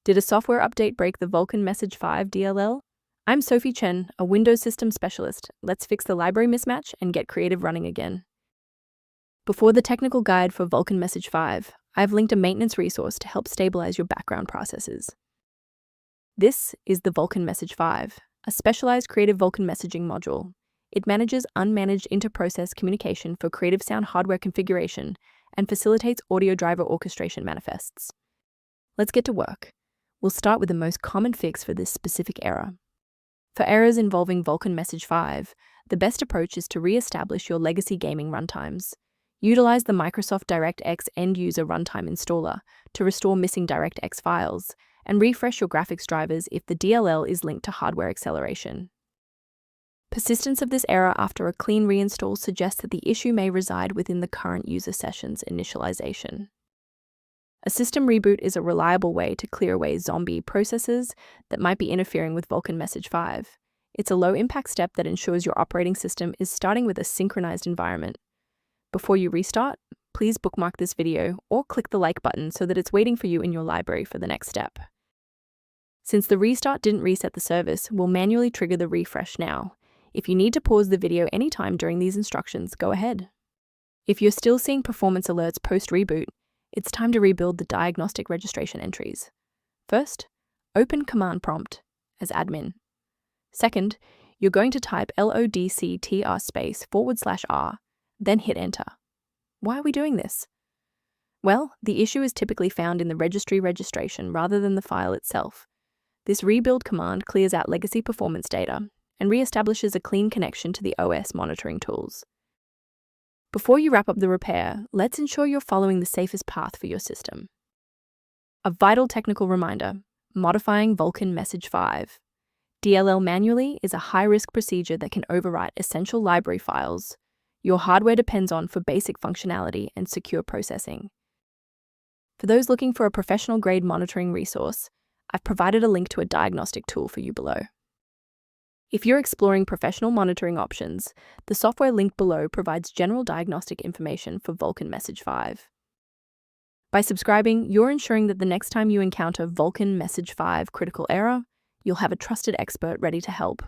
Did a software update break the Vulcan Message 5 DLL? I'm Sophie Chen, a Windows system specialist. Let's fix the library mismatch and get Creative running again. Before the technical guide for Vulcan Message 5, I've linked a maintenance resource to help stabilize your background processes. This is the Vulcan Message 5, a specialized Creative Vulcan Messaging module. It manages unmanaged inter-process communication for Creative Sound hardware configuration and facilitates audio driver orchestration manifests. Let's get to work. We'll start with the most common fix for this specific error. For errors involving Vulcan Message 5, the best approach is to re-establish your legacy gaming runtimes. Utilize the Microsoft DirectX end-user runtime installer to restore missing DirectX files, and refresh your graphics drivers if the DLL is linked to hardware acceleration. Persistence of this error after a clean reinstall suggests that the issue may reside within the current user session's initialization. A system reboot is a reliable way to clear away zombie processes that might be interfering with Vulcan Message 5. It's a low-impact step that ensures your operating system is starting with a synchronized environment. Before you restart, please bookmark this video or click the like button so that it's waiting for you in your library for the next step. Since the restart didn't reset the service, we'll manually trigger the refresh now. If you need to pause the video anytime during these instructions, go ahead. If you're still seeing performance alerts post-reboot, it's time to rebuild the diagnostic registration entries. First, open Command Prompt as admin. Second, you're going to type lodctr//r, then hit Enter. Why are we doing this? Well, the issue is typically found in the registry registration rather than the file itself. This rebuild command clears out legacy performance data and re-establishes a clean connection to the OS monitoring tools. Before you wrap up the repair, let's ensure you're following the safest path for your system. A vital technical reminder: modifying Vulcan Message 5. DLL manually is a high-risk procedure that can overwrite essential library files your hardware depends on for basic functionality and secure processing. For those looking for a professional-grade monitoring resource, I've provided a link to a diagnostic tool for you below. If you're exploring professional monitoring options, the software linked below provides general diagnostic information for Vulcan Message 5. By subscribing, you're ensuring that the next time you encounter Vulcan Message 5 critical error, you'll have a trusted expert ready to help.